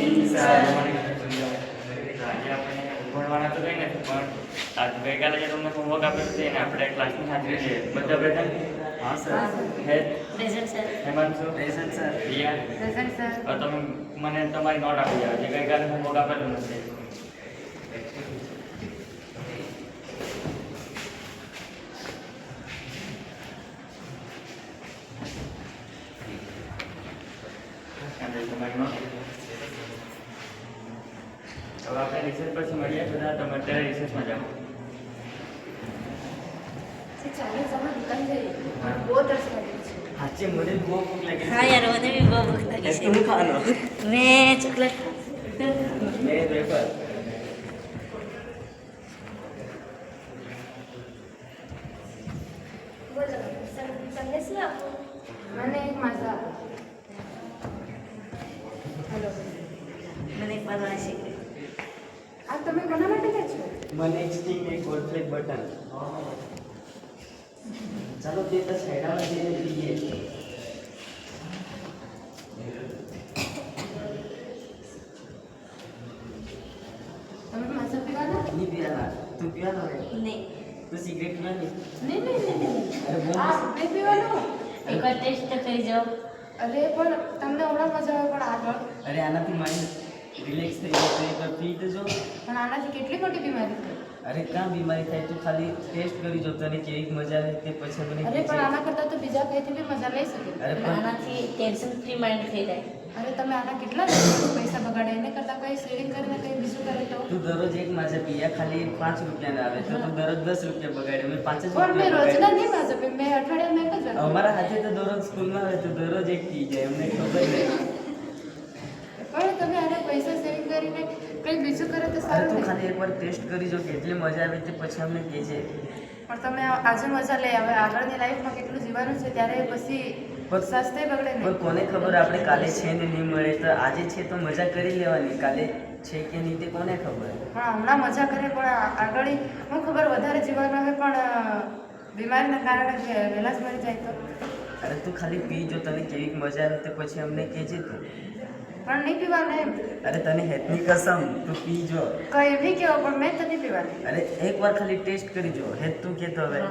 આજે આપણે ભણવાના તો કંઈ નથી પણ આજ ગઈકાલે જે તમને હોમવર્ક આપેલું છે ને આપણે ક્લાસની હાજરી છે બધા પ્રેઝન્ટ. હા sir. Present sir. Hemanshu present sir. Riya present sir. તમે મને તમારી નોટ આપી જાઓ જે ગઈકાલે હોમવર્ક આપેલું નથી. તમારી નોટ. હવે આપણે રિસર્ચ પછી મળીએ બધા. તમે અત્યારે રિસર્ચમાં જાઓ. ચાલો સમય દુકાન જઈએ. બહુ દર્શ લાગે છે. સાચે મને બહુ ભૂખ લાગી છે. હા યાર મને બી બહુ ભૂખ લાગી છે. શું ખાવાનો? મેં ચોકલેટ. મેં વેફર. બોલો તમને શું આપો? મને એક માઝા આપો. હેલો. મને એક બનાવવા શીખે. આ તમે કોના માટે લે છો? મને એક સ્ટિંગ, એક કોર્નફ્લેક બટન. ચાલો તે તો સાઈડમાં જઈને પીએ. તમે માઝા પીવાના? નહીં પીવાના. તું પીવાનો ને? નહીં. તું સિગરેટ પીવાની? નહીં. અરે બહુ આ મસ્ત. નહીં પીવાનું. એકવાર ટેસ્ટ કરી જાઓ. અરે પણ તમને હમણાં મજા આવે પણ આગળ. અરે આનાથી માઇન્ડ રિલેક્સ થઈ જાય તો એકવાર પી તો જો. પણ આનાથી કેટલી મોટી બીમારી થાય. અરે કાં બીમારી થાય તું ખાલી ટેસ્ટ કરી જો તને કેવી મજા આવે તે પછી મને અરે પણ આના કરતાં તો બીજા કંઈથી બી મજા લઈ શકે. અરે પણ આનાથી ટેન્શન ફ્રી માઇન્ડ થઈ જાય. અરે તમે આના કેટલા લોકો પૈસા બગાડે એને કરતાં કંઈ સેવિંગ કરીને કંઈ બીજું કરે તો. તું દરરોજ એક માજા પીયા ખાલી 5 રૂપિયાના આવે તો તું દરરોજ 10 રૂપિયા બગાડે અમે 5 જ પણ મેં રૂપિયા રોજના બગાડે. નહીં માઝા પીવું. મેં અઠવાડિયામાં એક જ વાર. અમારા હાથે તો દરરોજ સ્કૂલમાં આવે તો દરરોજ એક પી જાય અમને ખબર નહીં. પણ તમે આને પૈસા સેવિંગ કરીને કંઈ બીજું કરે તો અરે સારું તું ને. ખાલી એકવાર ટેસ્ટ કરી જો કેટલી મજા આવે તે પછી અમને કહેજે. પણ તમે આજે મજા લે હવે આગળની લાઈફમાં કેટલું જીવવાનું છે ત્યારે પછી સ્વાસ્થ્ય બગડે ને. પણ કોને ખબર આપણે કાલે છે ને નહીં મળે તો આજે છે તો મજા કરી લેવાની કાલે છે કે નહીં તે કોને ખબર. પણ હમણાં મજા કરે પણ આગળ હું ખબર વધારે જીવવાનું હોય પણ બીમારીના કારણે વહેલા જ મરી જાય તો. અરે તું ખાલી પી જો તને કેવી મજા આવે તે પછી અમને કહેજે તું. પણ નહીં પીવાનું એમ. અરે તને હેતની કસમ તું પી જો. કંઈ બી કહેવો પણ મેં તો નહીં પીવાની. અરે એકવાર ખાલી ટેસ્ટ કરી જો હેત તું કહેતો હવે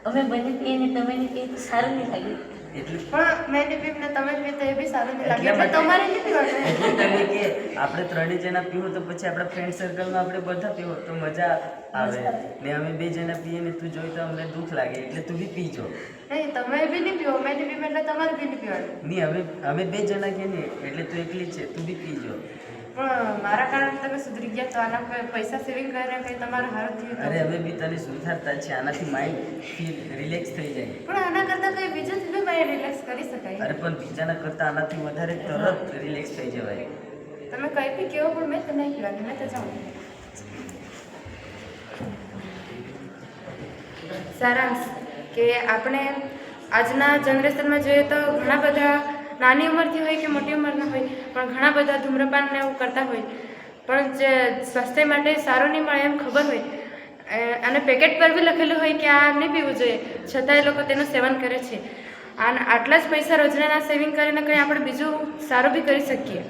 અમે બંને પીએ ને તમે નહીં પીએ તો સારું નહીં લાગે. એટલે પણ મેં નહીં પીવું ને તમે પીએ તો એ બી સારું નહીં લાગે એટલા એટલે માટે- તમારે નહીં પીવાનું. એટલે તને કે આપણે ત્રણેય જણા પીવું તો પછી આપણા ફ્રેન્ડ સર્કલમાં આપણે બધા પીવો તો મજા આવે ને અમે 2 જણા પીએ ને તું જોઈ તો અમને દુઃખ લાગે એટલે તું બી પીજો. નહીં તમે બી નહીં પીવો મેં નહીં પીવું એટલે તમારે બી નહીં પીવાનું. નહીં અમે 2 જણા કે ને એટલે તું એકલી જ છે તું બી પીજો. પણ મારા કારણે તમે સુધરી ગયા તો આના પર પૈસા સેવિંગ કરીને કંઈ તમારું સારું થયું અરે તો. અમે બી તને સુધારતા છે આનાથી માઇન્ડ ફીલ રિલેક્સ થઈ જાય. પણ આના કરતાં કંઈ બીજું જ બી મારે રિલેક્સ કરી શકાય. અરે પણ બીજાના કરતાં આનાથી વધારે તરત રિલેક્સ થઈ જવાય. તમે કંઈ બી કહો પણ મેં તો નહીં પીવાની મેં તો જાઉં. સારાંશ કે આપણે આજના જનરેશનમાં જોઈએ તો ઘણા બધા નાની ઉંમરથી હોય કે મોટી ઉંમરના હોય પણ ઘણા બધા ધૂમ્રપાન ને એવું કરતા હોય પણ જે સ્વાસ્થ્ય માટે સારું નહીં મળે એમ ખબર હોય અને પેકેટ પર બી લખેલું હોય કે આ નહીં પીવું જોઈએ છતાં એ લોકો તેનું સેવન કરે છે. અને આટલા જ પૈસા રોજના સેવિંગ કરીને કંઈ આપણે બીજું સારું બી કરી શકીએ.